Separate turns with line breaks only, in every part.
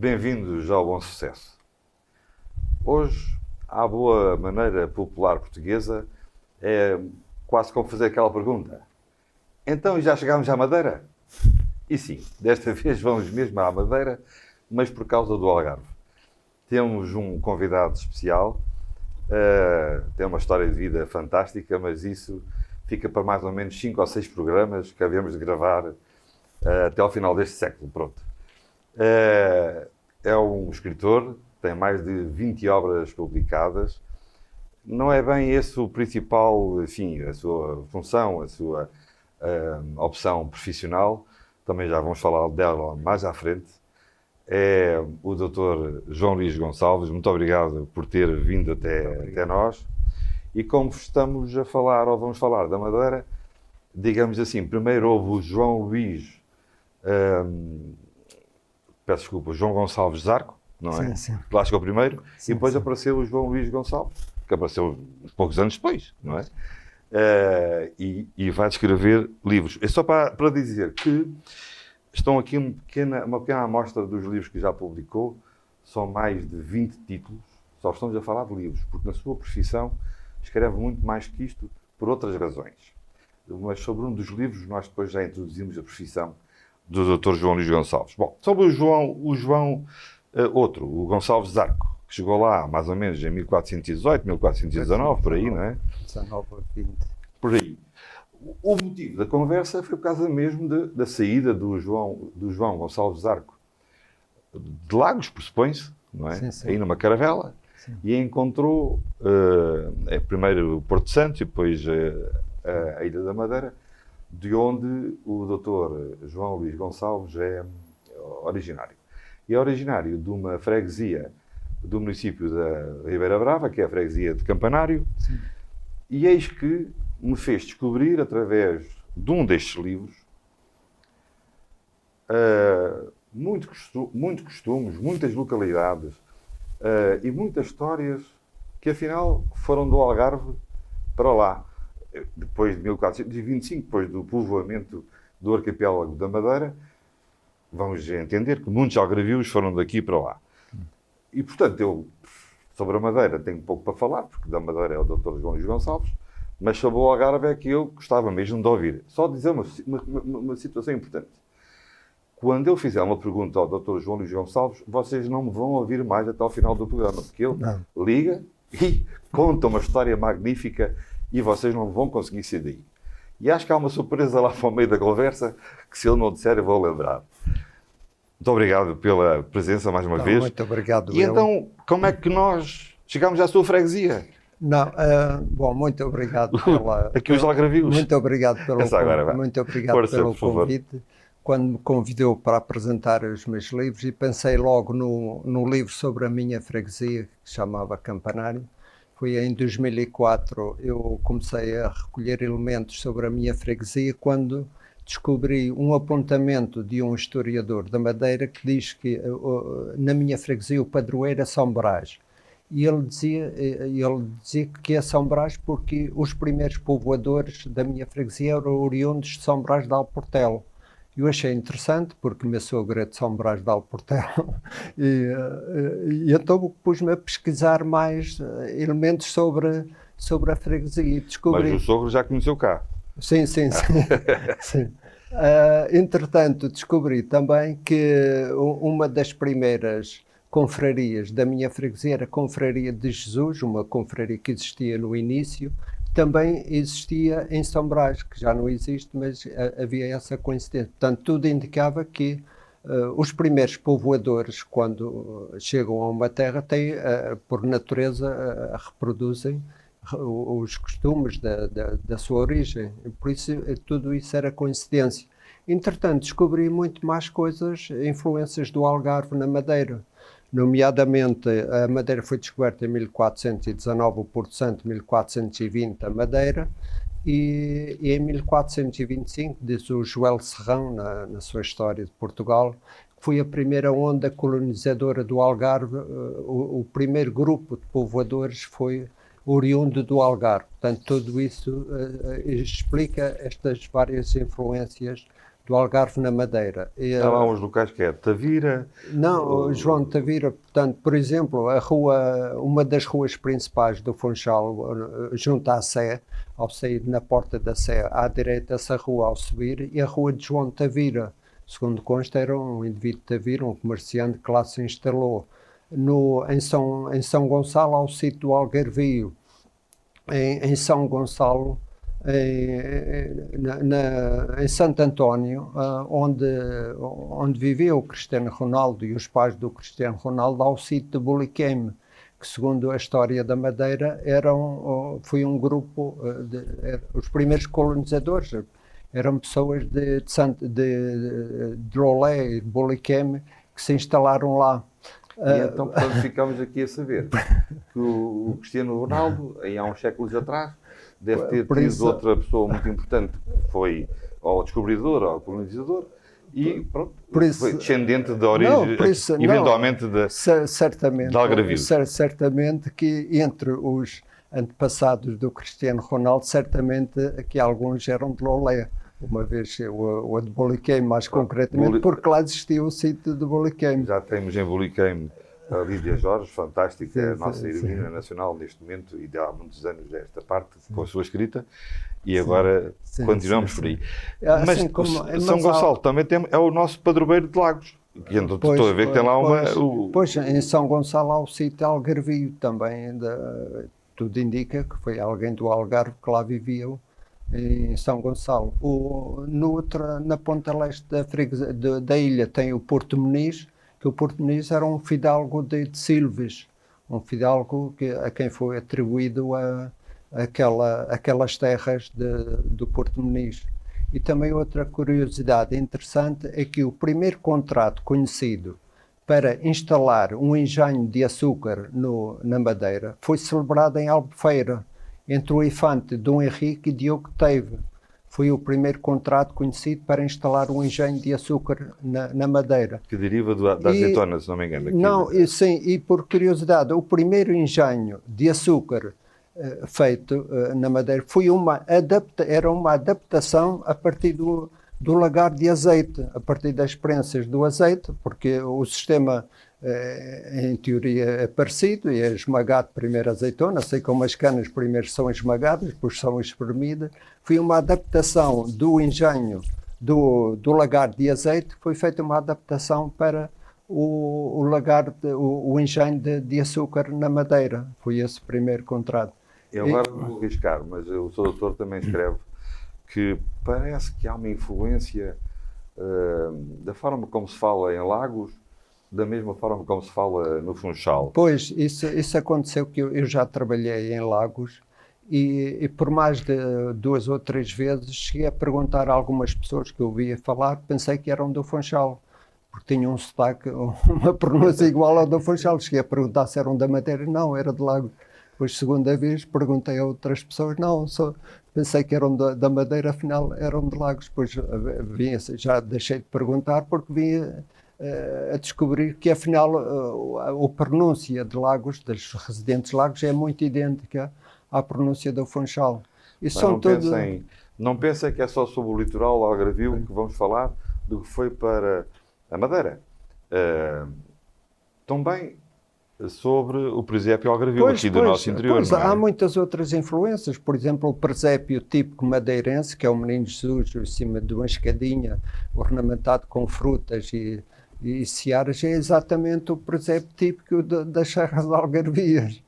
Bem-vindos ao Bom Sucesso. Hoje, à boa maneira popular portuguesa, é quase como fazer aquela pergunta. Então, já chegámos à Madeira? E sim, desta vez vamos mesmo à Madeira, mas por causa do Algarve. Temos um convidado especial, tem uma história de vida fantástica, mas isso fica para mais ou menos 5 ou 6 programas que havemos de gravar até ao final deste século. Pronto. É um escritor, tem mais de 20 obras publicadas. Não é bem esse o principal, enfim, a sua função, a sua opção profissional. Também já vamos falar dela mais à frente. É o Dr. João Luís Gonçalves. Muito obrigado por ter vindo até nós. E como estamos a falar, ou vamos falar da Madeira, digamos assim, primeiro houve o João Luís, peço desculpa, o João Gonçalves Zarco, não é?
Sim.
Lá chegou primeiro,
Sim,
e depois
sim.
apareceu o João Luís Gonçalves, que apareceu uns poucos anos depois, não é? E vai descrever livros. É só para dizer que estão aqui uma pequena amostra dos livros que já publicou. São mais de 20 títulos. Só estamos a falar de livros, porque na sua profissão escreve muito mais que isto por outras razões. Mas sobre um dos livros nós depois já introduzimos a profissão do Dr. João Luís Gonçalves. Bom, sobre o Gonçalves Zarco, que chegou lá mais ou menos em 1418, 1419, por aí, não é?
19 a 20.
Por aí. O motivo da conversa foi por causa mesmo da saída do João Gonçalves Zarco de Lagos, pressupõe-se, não é?
Sim, sim.
Aí numa caravela.
Sim.
E encontrou primeiro o Porto Santo e depois a Ilha da Madeira, de onde o Dr. João Luís Gonçalves é originário. E é originário de uma freguesia do município da Ribeira Brava, que é a freguesia de Campanário.
Sim.
E eis que me fez descobrir, através de um destes livros, muitos costumes, muitas localidades e muitas histórias que, afinal, foram do Algarve para lá. Depois de 1425, depois do povoamento do arquipélago da Madeira, vamos entender que muitos algarvios foram daqui para lá. E, portanto, eu, sobre a Madeira, tenho pouco para falar, porque da Madeira é o Dr. João Luís Gonçalves, mas sobre o Algarve é que eu gostava mesmo de ouvir. Só dizer uma situação importante. Quando eu fizer uma pergunta ao Dr. João Luís Gonçalves, vocês não me vão ouvir mais até ao final do programa, porque ele liga e conta uma história magnífica e vocês não vão conseguir sair daí. E acho que há uma surpresa lá para o meio da conversa que, se ele não disser, eu vou lembrar. Muito obrigado pela presença mais uma vez.
Muito obrigado.
E então, como é que nós chegamos à sua freguesia?
Bom, muito obrigado
Aqui os algarvios.
Muito obrigado pelo
Força,
pelo convite. Quando me convidou para apresentar os meus livros, e pensei logo no livro sobre a minha freguesia, que se chamava Campanário. Foi em 2004 eu comecei a recolher elementos sobre a minha freguesia, quando descobri um apontamento de um historiador da Madeira que diz que na minha freguesia o padroeiro é São Brás. E ele dizia que é São Brás porque os primeiros povoadores da minha freguesia eram oriundos de São Brás de Alportel. Eu achei interessante, porque meu sogro é de São Brás de Alportel, e então pus-me a pesquisar mais elementos sobre a freguesia. E descobri...
Mas o sogro já conheceu cá.
Sim. Sim. Entretanto, descobri também que uma das primeiras confrarias da minha freguesia era a Confraria de Jesus, uma confraria que existia no início. Também existia em São Brás, que já não existe, mas havia essa coincidência. Portanto, tudo indicava que os primeiros povoadores, quando chegam a uma terra, têm, por natureza, reproduzem os costumes da sua origem. Por isso, tudo isso era coincidência. Entretanto, descobri muito mais coisas, influências do Algarve na Madeira. Nomeadamente, a Madeira foi descoberta em 1419, o Porto Santo, 1420, a Madeira, e em 1425, diz o Joel Serrão, na sua história de Portugal, que foi a primeira onda colonizadora do Algarve. O primeiro grupo de povoadores foi oriundo do Algarve. Portanto, tudo isso explica estas várias influências do Algarve na Madeira.
Há lá uns locais que é Tavira.
Não, João de Tavira, portanto, por exemplo, uma das ruas principais do Funchal, junto à Sé, ao sair na porta da Sé, à direita essa rua ao subir, e a rua de João de Tavira, segundo consta, era um indivíduo de Tavira, um comerciante que lá se instalou. Em São Gonçalo, ao sítio do Algarvio, em São Gonçalo, em Santo António, onde vivia o Cristiano Ronaldo e os pais do Cristiano Ronaldo, ao sítio de Buliqueme, que segundo a história da Madeira foi um grupo, os primeiros colonizadores eram pessoas de Lolé e de Buliqueme que se instalaram lá.
E então, portanto, ficamos aqui a saber que o Cristiano Ronaldo, aí há uns séculos atrás, deve ter tido outra pessoa muito importante, que foi ao descobridor, ao colonizador, e pronto, foi descendente da origem, eventualmente, de Algarvio.
Certamente que entre os antepassados do Cristiano Ronaldo, certamente que alguns eram de Lolé. Uma vez o de Buliqueme, mais concretamente, porque lá existia o sítio de Buliqueme.
Já temos em Buliqueme a Lídia Jorge, fantástica, a nossa heroína nacional neste momento, e há muitos anos desta parte, com a sua escrita, e agora continuamos por aí. Mas São Gonçalo também é o nosso padroeiro de lagos. E então estou a ver que tem lá uma...
Pois, em São Gonçalo há o sítio Algarvio também, tudo indica que foi alguém do Algarve que lá vivia, em São Gonçalo. Na ponta leste da ilha tem o Porto Muniz, que o Porto Muniz era um fidalgo de Silves, um fidalgo a quem foi atribuído aquelas terras do Porto Muniz. E também outra curiosidade interessante é que o primeiro contrato conhecido para instalar um engenho de açúcar na Madeira foi celebrado em Albufeira, entre o infante Dom Henrique e Diogo Teve. Foi o primeiro contrato conhecido para instalar um engenho de açúcar na Madeira.
Que deriva da azeitona, se não me engano.
Sim, e por curiosidade, o primeiro engenho de açúcar feito na Madeira era uma adaptação a partir do lagar de azeite, a partir das experiências do azeite, porque o sistema em teoria é parecido, e é esmagado primeiro a azeitona, assim como as canas primeiro são esmagadas, depois são espremidas. Foi uma adaptação do engenho do lagar de azeite, foi feita uma adaptação para o engenho de açúcar na Madeira. Foi esse o primeiro contrato.
Eu agora vou arriscar, mas o Sr. Doutor também escreve que parece que há uma influência da forma como se fala em Lagos, da mesma forma como se fala no Funchal.
Pois, isso aconteceu, que eu já trabalhei em Lagos e por mais de 2 ou 3 vezes cheguei a perguntar a algumas pessoas que eu ouvia falar, pensei que eram do Funchal, porque tinham um sotaque, uma pronúncia igual ao do Funchal. Cheguei a perguntar se eram da Madeira, não, era de Lagos. Depois, segunda vez, perguntei a outras pessoas, não, pensei que eram da Madeira, afinal eram de Lagos. Depois já deixei de perguntar, porque vinha a descobrir que afinal a pronúncia de Lagos, dos residentes de Lagos, é muito idêntica à pronúncia do Funchal.
Não pensem que é só sobre o litoral algarvio que vamos falar do que foi para a Madeira. Também sobre o presépio algarvio aqui do nosso interior.
Há muitas outras influências, por exemplo, o presépio típico madeirense, que é o Menino Jesus em cima de uma escadinha, ornamentado com frutas e searas, é exatamente o presépio típico das serras algarvias.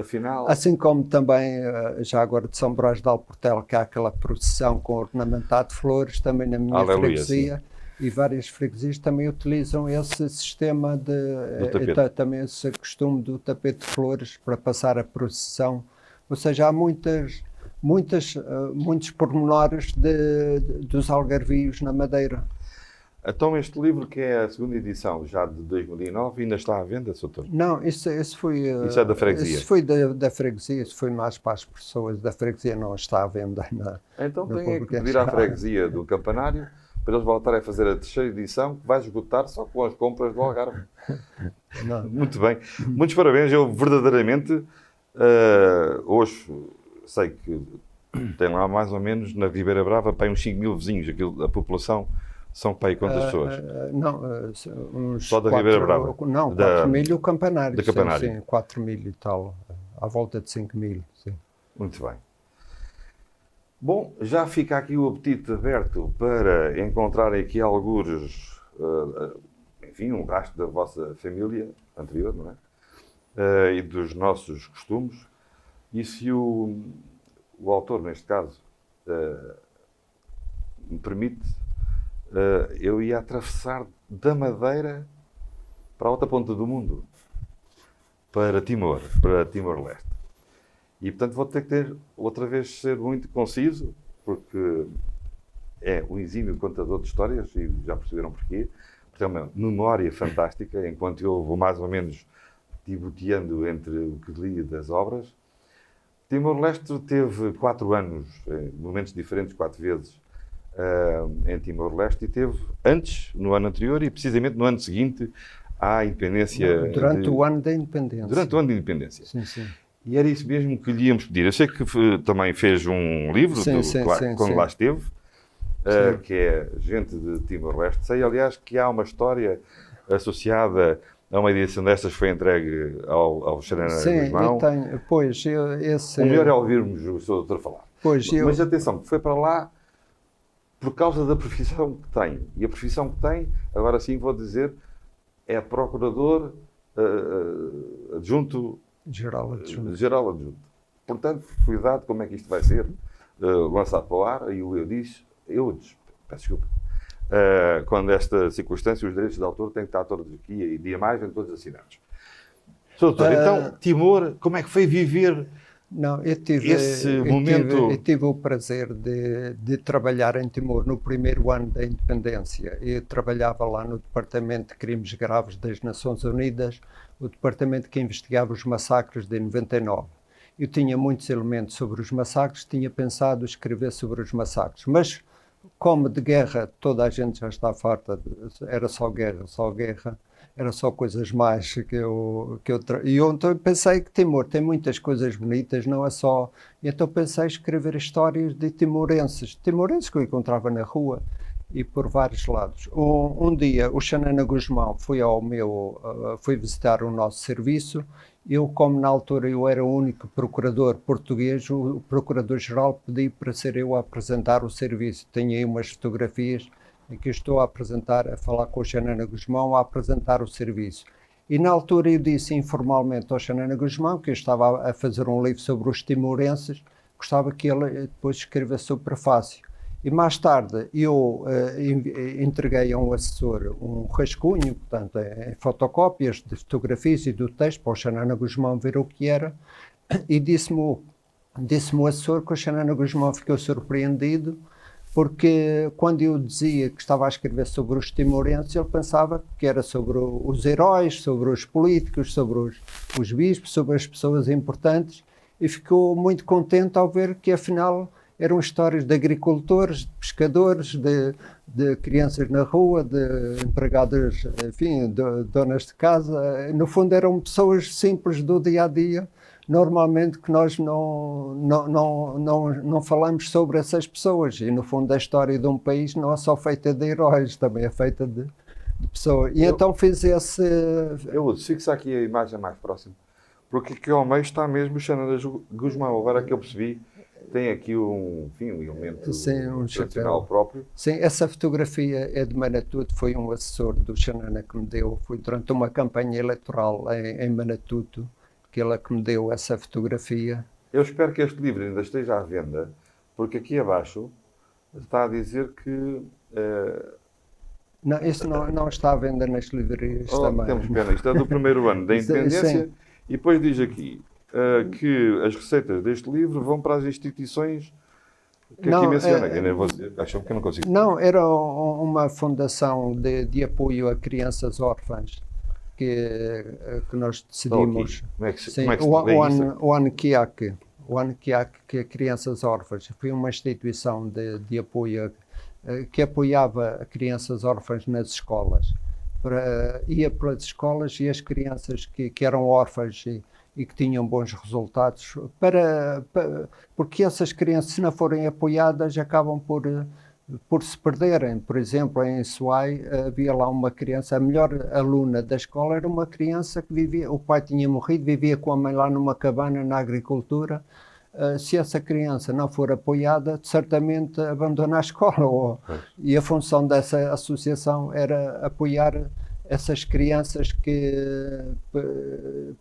Afinal...
Assim como também, já agora de São Brás de Alportel, que há aquela procissão com ornamentado de flores, também na minha freguesia, sim. E várias freguesias também utilizam esse sistema também esse costume do tapete de flores para passar a procissão. Ou seja, há muitos pormenores dos algarvios na Madeira.
Então este livro, que é a segunda edição, já de 2009, ainda está à venda, Soutor?
Não, isso foi...
Isso é da freguesia?
Isso foi da freguesia, isso foi mais para as pessoas da freguesia, não está à venda
Então tem que pedir à freguesia do Campanário para eles voltarem a fazer a terceira edição, que vai esgotar só com as compras do Algarve. Muito bem. Muitos parabéns. Eu verdadeiramente, hoje, sei que Tem lá mais ou menos, na Ribeira Brava, para uns 5 mil vizinhos. A população são para aí quantas pessoas?
Não, uns
Só da Ribeira Brava?
Não,
Da-
4 mil o Campanário.
da Campanário.
Sim, 4 mil e tal. À volta de 5 mil, sim.
Muito bem. Bom, já fica aqui o apetite aberto para encontrarem aqui algures, enfim, um rastro da vossa família anterior, não é? E dos nossos costumes. E se o autor, neste caso, me permite, eu ia atravessar da Madeira para a outra ponta do mundo, para Timor-Leste. E, portanto, vou ter que outra vez ser muito conciso, porque é um exímio contador de histórias, e já perceberam porquê. Porque é uma memória fantástica, enquanto eu vou mais ou menos tiboteando entre o que li das obras. Timor-Leste teve 4 anos, em momentos diferentes, 4 vezes, em Timor-Leste, e teve antes, no ano anterior, e precisamente no ano seguinte, à independência.
Durante o ano da independência.
Durante o ano de independência.
Sim, sim.
E era isso mesmo que lhe íamos pedir. Eu sei que também fez um livro,
Sim,
quando
sim.
lá esteve, que é Gente de Timor-Leste. Sei, aliás, que há uma história associada a uma edição destas que foi entregue ao Xanana Guzmão.
Sim, eu tenho. Pois, esse...
O melhor é ouvirmos o Sr. Doutor falar.
Pois,
Mas atenção, foi para lá por causa da profissão que tem. E a profissão que tem, agora sim vou dizer, é procurador adjunto.
Geral adjunto.
Geral adjunto. Portanto, cuidado como é que isto vai ser lançado para o ar. E eu disse, peço desculpa, quando esta circunstância, os direitos de autor têm que estar todos aqui e de imagem todos assinados. Sr. Doutor, então, Timor, como é que foi viver
Não,
esse momento?
Eu tive o prazer de trabalhar em Timor no primeiro ano da independência. Eu trabalhava lá no Departamento de Crimes Graves das Nações Unidas, o departamento que investigava os massacres de 99. Eu tinha muitos elementos sobre os massacres, tinha pensado escrever sobre os massacres, mas como de guerra toda a gente já está farta, era só guerra, era só coisas mais que eu e eu então pensei que Timor tem muitas coisas bonitas, não é só... Então pensei em escrever histórias de timorenses que eu encontrava na rua e por vários lados. Um dia o Xanana Guzmão foi visitar o nosso serviço. Eu, como na altura eu era o único procurador português, o procurador-geral pediu para ser eu a apresentar o serviço. Tenho aí umas fotografias em que eu estou a falar com o Xanana Guzmão, a apresentar o serviço. E na altura eu disse informalmente ao Xanana Guzmão que eu estava a fazer um livro sobre os timorenses, gostava que ele depois escrevesse o prefácio. E mais tarde eu entreguei a um assessor um rascunho, portanto, em fotocópias de fotografias e do texto, para o Xanana Guzmão ver o que era, e disse-me o assessor que o Xanana Guzmão ficou surpreendido, porque quando eu dizia que estava a escrever sobre os timorenses, ele pensava que era sobre os heróis, sobre os políticos, sobre os bispos, sobre as pessoas importantes, e ficou muito contente ao ver que afinal eram histórias de agricultores, de pescadores, de crianças na rua, de empregadas, enfim, de donas de casa. No fundo eram pessoas simples do dia-a-dia, normalmente que nós não falamos sobre essas pessoas. E no fundo a história de um país não é só feita de heróis, também é feita de pessoas. E então fiz esse...
Eu fixa aqui a imagem mais próxima, porque aqui ao meio está mesmo o Xanana Guzmão. Agora que eu percebi, tem aqui um elemento tradicional próprio.
Sim, essa fotografia é de Manatuto, foi um assessor do Xanana que me deu, foi durante uma campanha eleitoral em Manatuto, que ele que me deu essa fotografia.
Eu espero que este livro ainda esteja à venda, porque aqui abaixo está a dizer que...
Não, isso não está à venda nas livrarias também.
Temos pena, isto é do primeiro ano da independência, e depois diz aqui... que as receitas deste livro vão para as instituições que aqui menciona. Eu nem vou dizer, acho que eu não consigo.
Não, era uma fundação de apoio a crianças órfãs que nós decidimos.
Como é que se
o ANKIAC, que é Crianças Órfãs, foi uma instituição de apoio que apoiava crianças órfãs nas escolas. Ia pelas escolas e as crianças que eram órfãs e que tinham bons resultados, porque essas crianças, se não forem apoiadas, acabam por se perderem. Por exemplo, em Soae havia lá uma criança, a melhor aluna da escola era uma criança que vivia, o pai tinha morrido, vivia com a mãe lá numa cabana na agricultura. Se essa criança não for apoiada, certamente abandona a escola. E a função dessa associação era apoiar essas crianças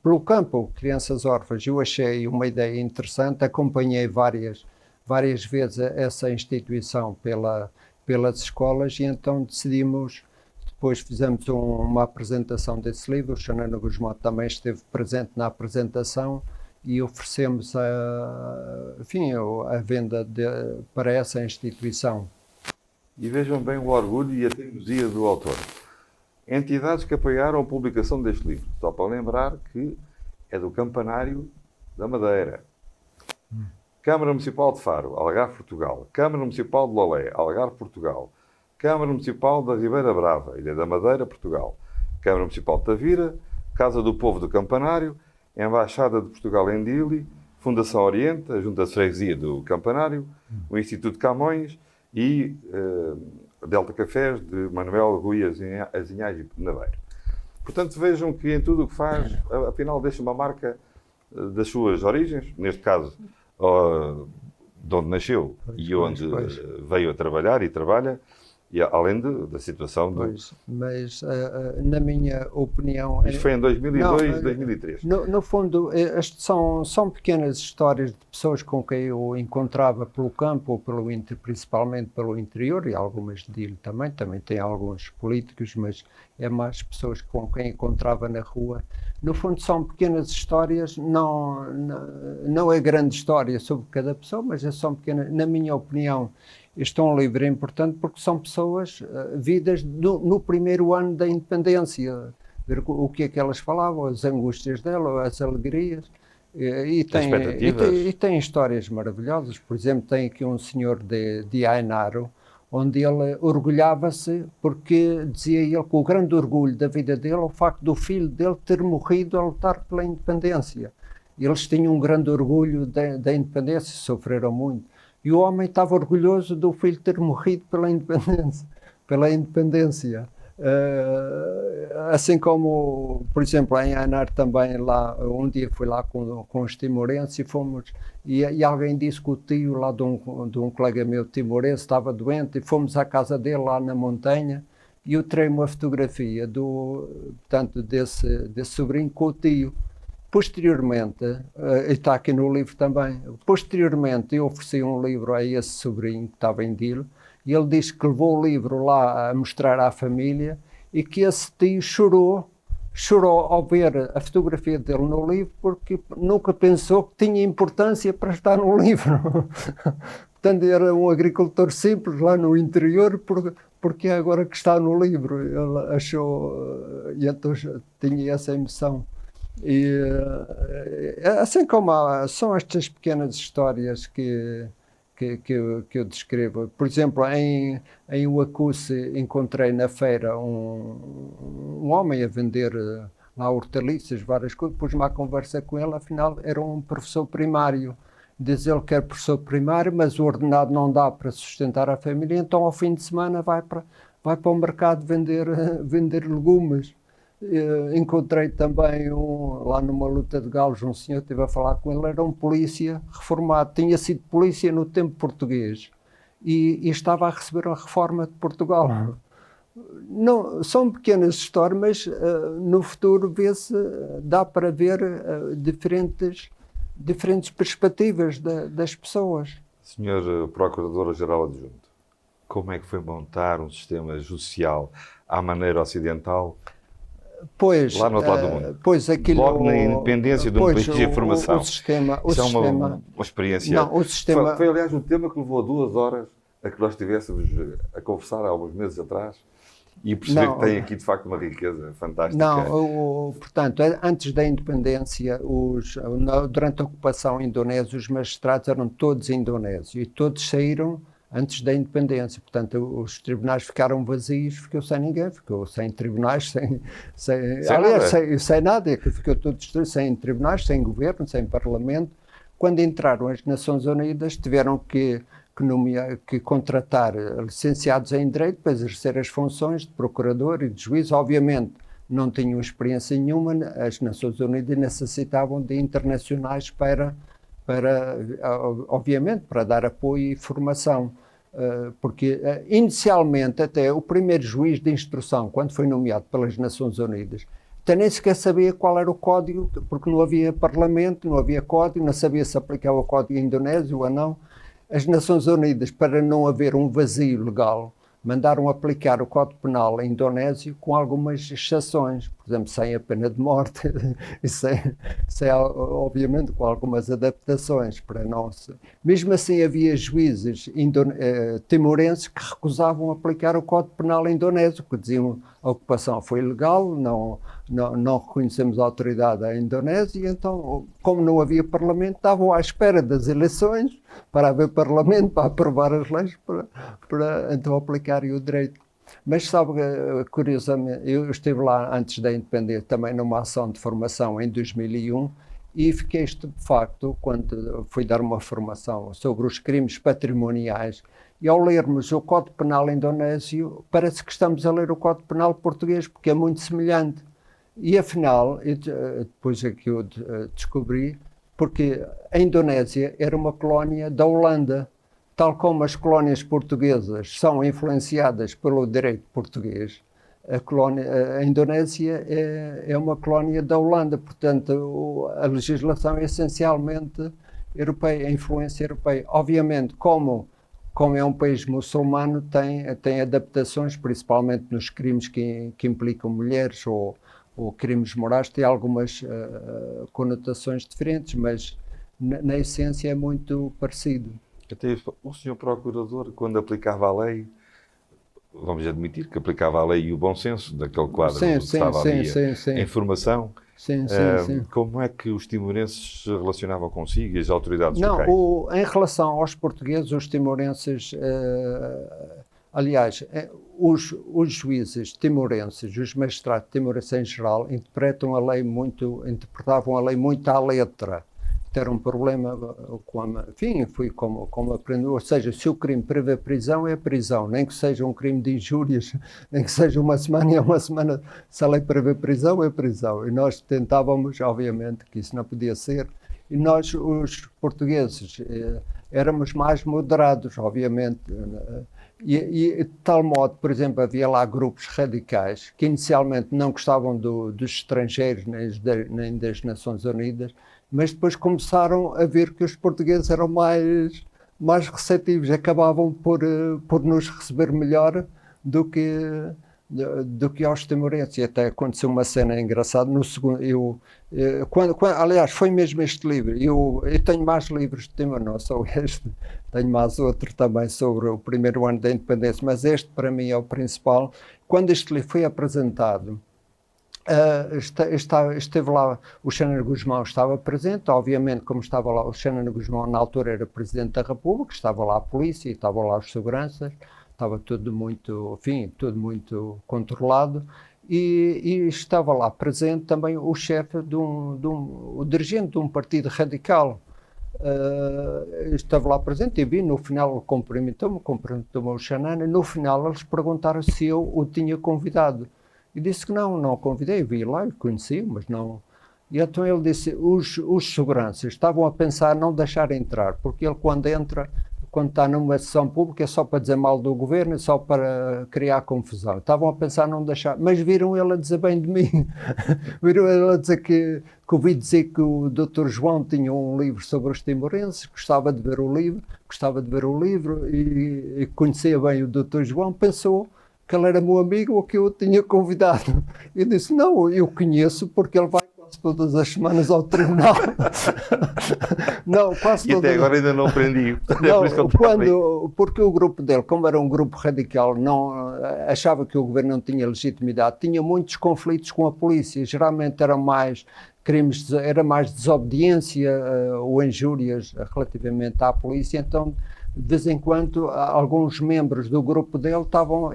pelo campo, crianças órfãs. Eu achei uma ideia interessante, acompanhei várias vezes essa instituição pelas escolas, e então decidimos, depois fizemos uma apresentação desse livro, o Xanana Guzmão também esteve presente na apresentação, e oferecemos a venda para essa instituição.
E vejam bem o orgulho e a teimosia do autor. Entidades que apoiaram a publicação deste livro. Só para lembrar que é do Campanário da Madeira. Câmara Municipal de Faro, Algarve, Portugal. Câmara Municipal de Lolé, Algarve, Portugal. Câmara Municipal da Ribeira Brava, Ilha da Madeira, Portugal. Câmara Municipal de Tavira, Casa do Povo do Campanário, Embaixada de Portugal em Dili, Fundação Oriente, a Junta de Freguesia do Campanário, o Instituto Camões e Delta Cafés de Manuel Rui Azinhais e Naveiro. Portanto, vejam que em tudo o que faz, afinal, deixa uma marca das suas origens, neste caso, de onde nasceu e onde veio a trabalhar e trabalha, e além da situação do...
Mas, na minha opinião...
Isto foi em 2002, 2003.
No fundo, são pequenas histórias de pessoas com quem eu encontrava pelo campo, ou principalmente pelo interior, e algumas de Dili também tem alguns políticos, mas é mais pessoas com quem encontrava na rua. No fundo, são pequenas histórias, não é grande história sobre cada pessoa, mas são pequenas, na minha opinião. Este é um livro importante porque são pessoas vidas no primeiro ano da independência, ver o que é que elas falavam, as angústias delas, as alegrias, e tem histórias maravilhosas. Por exemplo, tem aqui um senhor de Ainaro, onde ele orgulhava-se, porque dizia ele que o grande orgulho da vida dele é o facto do filho dele ter morrido a lutar pela independência. Eles tinham um grande orgulho da independência, sofreram muito. E o homem estava orgulhoso do filho ter morrido pela independência. Assim como, por exemplo, em Anar também, lá, um dia fui lá com os timorenses e alguém disse que o tio lá de um colega meu timorense estava doente, e fomos à casa dele lá na montanha, e eu tirei uma fotografia desse sobrinho com o tio. Posteriormente, e está aqui no livro também, posteriormente eu ofereci um livro a esse sobrinho que estava em Dili, e ele disse que levou o livro lá a mostrar à família, e que esse tio chorou ao ver a fotografia dele no livro, porque nunca pensou que tinha importância para estar no livro. Portanto, era um agricultor simples lá no interior, porque agora que está no livro. Ele achou, e então tinha essa emoção. E assim como são estas pequenas histórias que eu descrevo. Por exemplo, em Uacuce encontrei na feira um homem a vender lá hortaliças, várias coisas, pus-me à conversa com ele, afinal era um professor primário. Diz ele que é professor primário, mas o ordenado não dá para sustentar a família, então ao fim de semana vai para o mercado vender legumes. Encontrei também lá numa luta de galos, um senhor, estive a falar com ele, era um polícia reformado, tinha sido polícia no tempo português e estava a receber a reforma de Portugal. Não, são pequenas histórias, mas no futuro dá para ver diferentes perspectivas das pessoas.
Senhor Procurador-Geral Adjunto, como é que foi montar um sistema judicial à maneira ocidental?
Pois,
lá no outro lado do mundo.
Aquilo,
logo na independência de um país de informação.
Isso é
uma experiência.
Não, o sistema...
Foi, aliás, um tema que levou 2 horas a que nós estivéssemos a conversar há alguns meses atrás e perceber que tem aqui, de facto, uma riqueza fantástica.
Portanto, antes da independência, durante a ocupação indonésia, os magistrados eram todos indonésios e todos saíram antes da independência. Portanto, os tribunais ficaram vazios, ficou sem ninguém, ficou sem tribunais, sem nada, ficou tudo destruído, sem tribunais, sem governo, sem parlamento. Quando entraram as Nações Unidas, tiveram que contratar licenciados em Direito para exercer as funções de procurador e de juiz. Obviamente, não tinham experiência nenhuma, as Nações Unidas necessitavam de internacionais obviamente, para dar apoio e formação. Porque, inicialmente, até o primeiro juiz de instrução, quando foi nomeado pelas Nações Unidas, até nem sequer sabia qual era o código, porque não havia parlamento, não havia código, não sabia se aplicava o código indonésio ou não. As Nações Unidas, para não haver um vazio legal, mandaram aplicar o Código Penal indonésio com algumas exceções, por exemplo, sem a pena de morte e obviamente, com algumas adaptações para não se... Mesmo assim, havia juízes timorenses que recusavam aplicar o Código Penal indonésio, que diziam a ocupação foi ilegal, não reconhecemos a autoridade à Indonésia, então, como não havia parlamento, estavam à espera das eleições para haver parlamento, para aprovar as leis, para então aplicarem o direito. Mas sabe, curiosamente, eu estive lá antes da independência, também numa ação de formação em 2001, e fiquei estupefacto quando fui dar uma formação sobre os crimes patrimoniais, e ao lermos o Código Penal indonésio, parece que estamos a ler o Código Penal português, porque é muito semelhante. E afinal, depois é que eu descobri, porque a Indonésia era uma colónia da Holanda, tal como as colónias portuguesas são influenciadas pelo direito português, a Indonésia é uma colónia da Holanda, portanto a legislação é essencialmente europeia, a influência europeia. Obviamente, como é um país muçulmano, tem adaptações, principalmente nos crimes que implicam mulheres ou crimes morais, tem algumas conotações diferentes, mas na essência é muito parecido.
Até o senhor Procurador, quando aplicava a lei, vamos admitir que aplicava a lei e o bom senso daquele quadro que estava ali, a informação.
Sim.
Como é que os timorenses se relacionavam consigo e as autoridades
locais?
Não,
em relação aos portugueses, os timorenses, aliás, os juízes timorenses, os magistrados timorenses em geral, interpretavam a lei muito à letra. Era um problema, enfim, fui como aprendi, ou seja, se o crime prevê prisão, é prisão, nem que seja um crime de injúrias, nem que seja uma semana, é uma semana, se a lei prevê prisão, é prisão. E nós tentávamos, obviamente, que isso não podia ser, e nós, os portugueses, éramos mais moderados, obviamente, e de tal modo, por exemplo, havia lá grupos radicais que inicialmente não gostavam dos estrangeiros nem das Nações Unidas, mas depois começaram a ver que os portugueses eram mais receptivos, acabavam por nos receber melhor do que aos timorenses. E até aconteceu uma cena engraçada no segundo, aliás, foi mesmo este livro, eu tenho mais livros de Timor, não só este, tenho mais outro também sobre o primeiro ano da independência, mas este para mim é o principal. Quando este livro foi apresentado, esteve lá, o Xanana Gusmão estava presente, obviamente, como estava lá, o Xanana Gusmão na altura era Presidente da República, estava lá a polícia, estavam lá os seguranças, estava tudo muito muito controlado, e estava lá presente também o chefe o dirigente de um partido radical, estava lá presente, e vi no final, cumprimentou-me o Xanana, e no final eles perguntaram se eu o tinha convidado. E disse que não convidei, vi lá, eu conheci, mas não. E então ele disse, os seguranças estavam a pensar não deixar entrar, porque ele quando está numa sessão pública é só para dizer mal do governo, é só para criar confusão. Estavam a pensar não deixar, mas viram ele a dizer bem de mim. Viram ele a dizer que ouvi dizer que o Dr. João tinha um livro sobre os timorenses, gostava de ver o livro e conhecia bem o Dr. João, pensou que ele era meu amigo ou que eu o tinha convidado. Eu disse, não, eu conheço porque ele vai quase todas as semanas ao tribunal. Não, quase
e até agora ainda não aprendi.
Não, porque o grupo dele, como era um grupo radical, achava que o governo não tinha legitimidade, tinha muitos conflitos com a polícia, geralmente eram mais crimes, era mais desobediência ou injúrias relativamente à polícia, então de vez em quando, alguns membros do grupo dele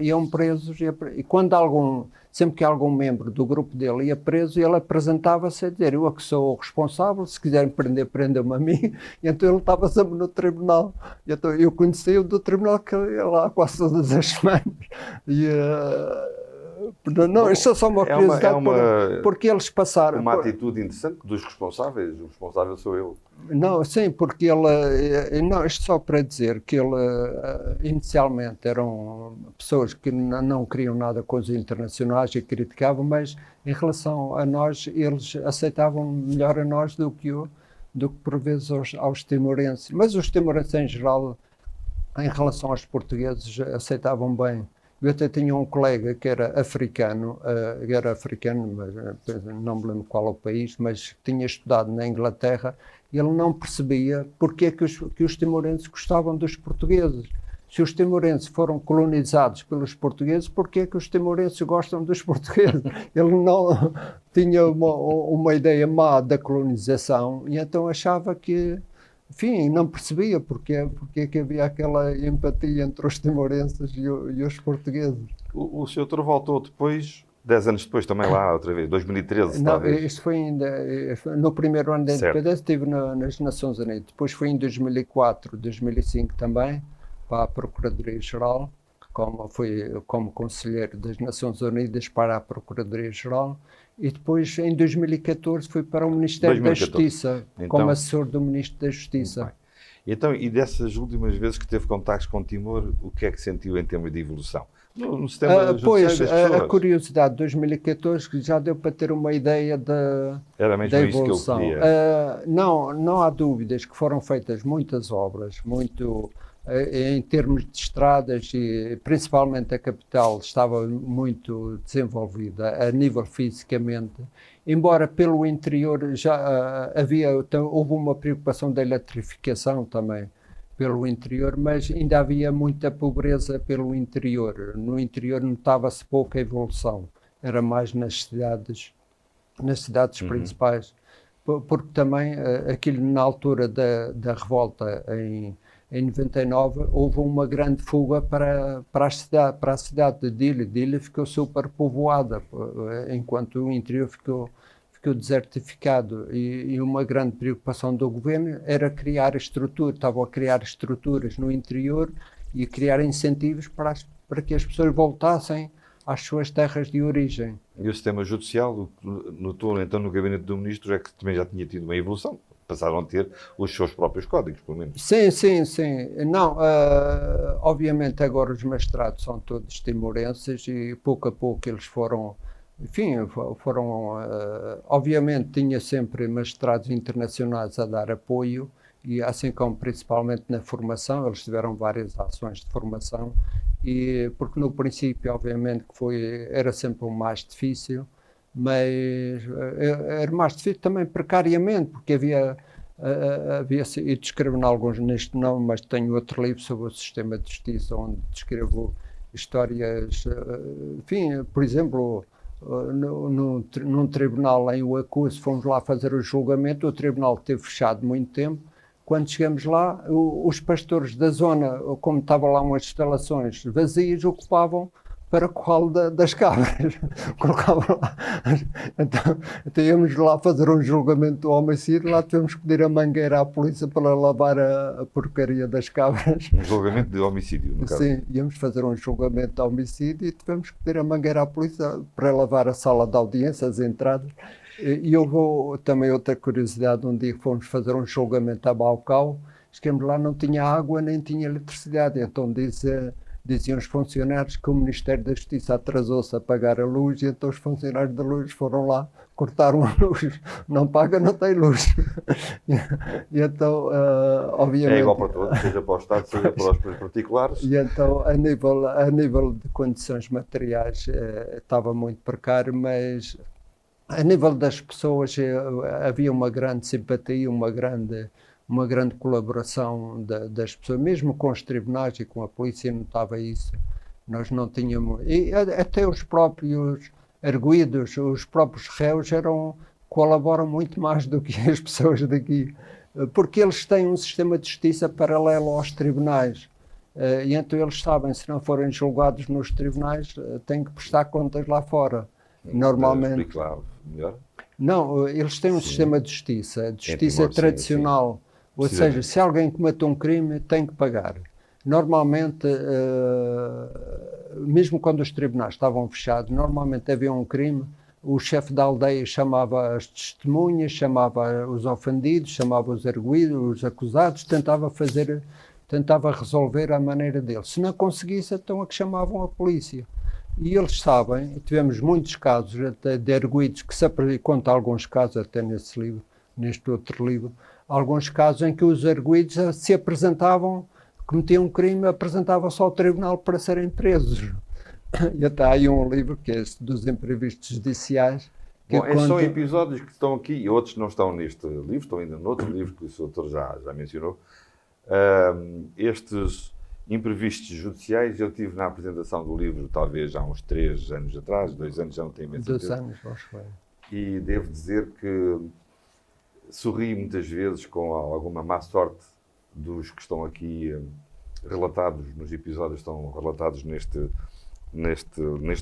iam presos e quando sempre que algum membro do grupo dele ia preso, ele apresentava-se a dizer: eu é que sou o responsável, se quiserem prender, prendam-me a mim. E então ele estava sempre no tribunal. E então eu conheci-o do tribunal, que ia lá quase todas as semanas. E, não, isto é só uma curiosidade, porque eles passaram...
Uma atitude interessante dos responsáveis. O responsável sou eu.
Não, sim, porque não, isto só para dizer que ele inicialmente eram pessoas que não queriam nada com os internacionais e criticavam, mas em relação a nós, eles aceitavam melhor a nós do que por vezes aos timorenses. Mas os timorenses em geral, em relação aos portugueses, aceitavam bem. Eu até tinha um colega que era africano, mas não me lembro qual é o país, mas tinha estudado na Inglaterra, e ele não percebia porque é que os timorenses gostavam dos portugueses. Se os timorenses foram colonizados pelos portugueses, porque é que os timorenses gostam dos portugueses? Ele não tinha uma ideia má da colonização, e então achava que, enfim, não percebia porque é que havia aquela empatia entre os timorenses e os portugueses.
O Sr. Doutor voltou depois, 10 anos depois, também lá, outra vez, 2013,
não,
talvez.
Isto foi ainda no primeiro ano da independência, estive nas Nações Unidas. Depois foi em 2004, 2005 também, para a Procuradoria-Geral, como conselheiro das Nações Unidas para a Procuradoria-Geral. E depois, em 2014, fui para o Ministério 2014. Da Justiça, então, como assessor do Ministro da Justiça.
Então, e dessas últimas vezes que teve contactos com Timor, o que é que sentiu em termos de evolução? No sistema
pois, a curiosidade de 2014 que já deu para ter uma ideia da evolução.
Isso que eu queria.
Não há dúvidas que foram feitas muitas obras, em termos de estradas, e principalmente a capital estava muito desenvolvida a nível fisicamente, embora pelo interior já houve uma preocupação da eletrificação também pelo interior, mas ainda havia muita pobreza pelo interior. No interior notava-se pouca evolução, era mais nas cidades principais, porque também aquilo na altura da revolta em 99 houve uma grande fuga para a cidade de Dili. Dili ficou super povoada, enquanto o interior ficou desertificado, e uma grande preocupação do governo era estavam a criar estruturas no interior e a criar incentivos para que as pessoas voltassem às suas terras de origem.
E o sistema judicial, notou então no gabinete do ministro, é que também já tinha tido uma evolução? Passaram a ter os seus próprios códigos, pelo menos.
Sim. Não, obviamente agora os magistrados são todos timorenses e pouco a pouco eles foram, obviamente tinha sempre magistrados internacionais a dar apoio, e assim como principalmente na formação, eles tiveram várias ações de formação, porque no princípio obviamente que era sempre o mais difícil, mas era mais difícil também precariamente, porque havia e descrevo em alguns, neste não, mas tenho outro livro sobre o sistema de justiça, onde descrevo histórias, por exemplo, num tribunal em Uacuço, fomos lá fazer o julgamento, o tribunal esteve fechado muito tempo. Quando chegamos lá, os pastores da zona, como estavam lá umas instalações vazias, ocupavam para o curral das cabras. Colocavam lá. Então íamos lá fazer um julgamento do homicídio, lá tivemos que pedir a mangueira à polícia para lavar a porcaria das cabras.
Um julgamento de homicídio, no caso?
Sim, íamos fazer um julgamento de homicídio e tivemos que pedir a mangueira à polícia para lavar a sala de audiência, as entradas. E houve também outra curiosidade, um dia que fomos fazer um julgamento a Baucau, chegamos lá, não tinha água nem tinha eletricidade, então diziam os funcionários que o Ministério da Justiça atrasou-se a pagar a luz, e então os funcionários da luz foram lá, cortaram a luz, não paga, não tem luz. E então, obviamente...
É igual para todos, seja para o Estado, seja para os particulares.
E então, a nível de condições materiais, estava muito precário, mas a nível das pessoas havia uma grande simpatia, uma grande colaboração das pessoas, mesmo com os tribunais e com a polícia, notava isso. Nós não tínhamos... E até os próprios arguidos, os próprios réus colaboram muito mais do que as pessoas daqui. porque eles têm um sistema de justiça paralelo aos tribunais. E então eles sabem, se não forem julgados nos tribunais, têm que prestar contas lá fora. Normalmente.
Explique lá melhor.
Não, eles têm um sistema de justiça tradicional. Ou seja, se alguém comete um crime, tem que pagar. Normalmente, mesmo quando os tribunais estavam fechados, normalmente havia um crime, o chefe da aldeia chamava as testemunhas, chamava os ofendidos, chamava os arguidos, os acusados, tentava resolver à maneira dele. Se não conseguisse, então é que chamavam a polícia. E eles sabem, tivemos muitos casos até de arguidos que se conta alguns casos até nesse livro, neste outro livro, alguns casos em que os arguidos se apresentavam, cometiam um crime, apresentavam-se ao tribunal para serem presos. E até há aí um livro que é esse dos imprevistos judiciais.
Bom, esses são episódios que estão aqui e outros não estão neste livro, estão ainda noutro livro que o Sr. Doutor já mencionou. Estes imprevistos judiciais eu tive na apresentação do livro talvez há uns 3 anos atrás, 2 anos, já não tenho bem certeza.
2 anos, acho que foi.
E devo dizer que sorri muitas vezes com alguma má sorte dos que estão aqui relatados nos episódios, estão relatados neste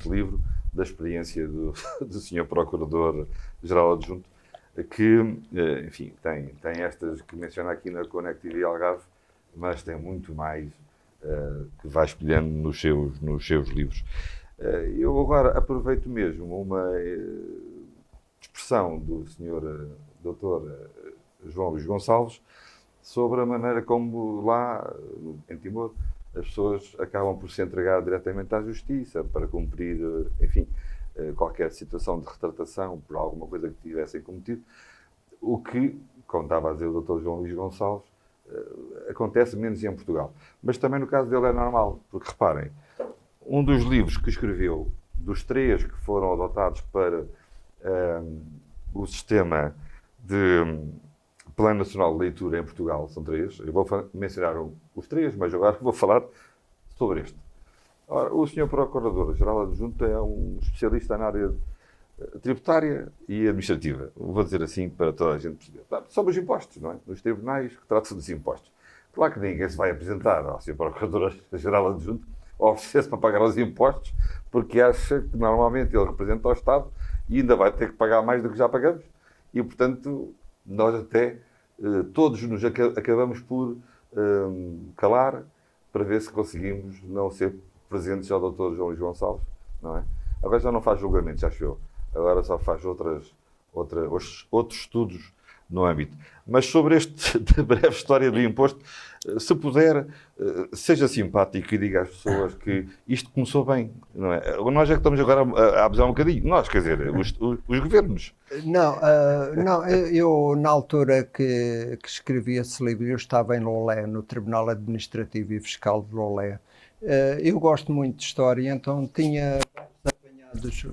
livro, da experiência do Sr. Procurador-Geral Adjunto, que, enfim, tem estas que menciona aqui na Conect TV Algarve, mas tem muito mais que vai espelhando nos seus livros. Eu agora aproveito mesmo uma expressão do Sr. Dr. João Luís Gonçalves sobre a maneira como lá, em Timor, as pessoas acabam por se entregar diretamente à justiça para cumprir, enfim, qualquer situação de retratação por alguma coisa que tivessem cometido, o que, como estava a dizer o Dr. João Luís Gonçalves, acontece menos em Portugal. Mas também no caso dele é normal, porque reparem, um dos livros que escreveu, dos 3 que foram adotados para o sistema de Plano Nacional de Leitura em Portugal, são 3, eu vou mencionar os 3, mas agora vou falar sobre este. Ora, o Sr. Procurador-Geral Adjunto é um especialista na área tributária e administrativa, vou dizer assim para toda a gente perceber. Sobre os impostos, não é? Nos tribunais que tratam dos impostos. Claro que ninguém se vai apresentar ao Sr. Procurador-Geral Adjunto oferecer-se para pagar os impostos, porque acha que normalmente ele representa o Estado e ainda vai ter que pagar mais do que já pagamos. E, portanto, nós até todos nos acabamos por calar para ver se conseguimos não ser presentes ao Dr. João Luís Gonçalves, não é? Agora já não faz julgamentos, acho eu. Agora só faz outros estudos no âmbito. Mas sobre esta breve história do imposto, se puder, seja simpático e diga às pessoas que isto começou bem, não é? Nós é que estamos agora a abusar um bocadinho. Nós, quer dizer, os governos.
Não, eu na altura que escrevi esse livro, eu estava em Lolé, no Tribunal Administrativo e Fiscal de Lolé. Eu gosto muito de história, então tinha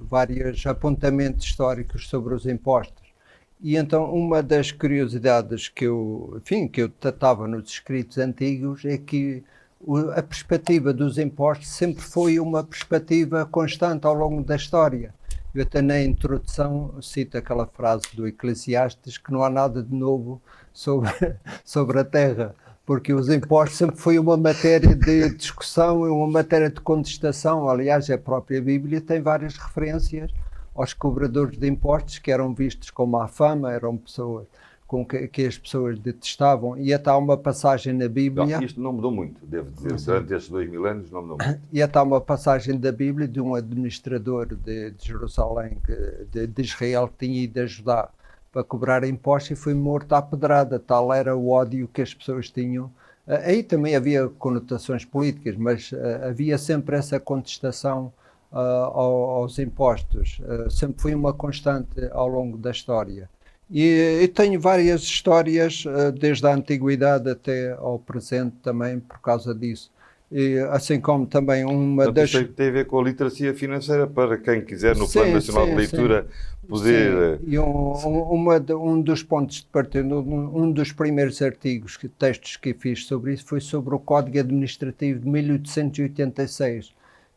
vários apontamentos históricos sobre os impostos. E então uma das curiosidades que eu tratava nos escritos antigos é que a perspectiva dos impostos sempre foi uma perspectiva constante ao longo da história. Eu até na introdução cito aquela frase do Eclesiastes que não há nada de novo sobre a terra, porque os impostos sempre foi uma matéria de discussão e uma matéria de contestação. Aliás, a própria Bíblia tem várias referências aos cobradores de impostos que eram vistos com má fama, eram pessoas com que as pessoas detestavam. E até há uma passagem na Bíblia...
Não, isto não mudou muito, devo dizer. Durante estes 2000 anos não mudou muito.
E até há uma passagem da Bíblia de um administrador de Jerusalém, de Israel, que tinha ido ajudar para cobrar impostos e foi morto à pedrada. Tal era o ódio que as pessoas tinham. Aí também havia conotações políticas, mas havia sempre essa contestação aos impostos. Sempre foi uma constante ao longo da história. E tenho várias histórias, desde a antiguidade até ao presente também, por causa disso. E, assim como também uma das...
Isto tem a ver com a literacia financeira, para quem quiser, no Plano Nacional de Leitura, poder...
E um dos pontos de partida, um dos primeiros textos que fiz sobre isso, foi sobre o Código Administrativo de 1886.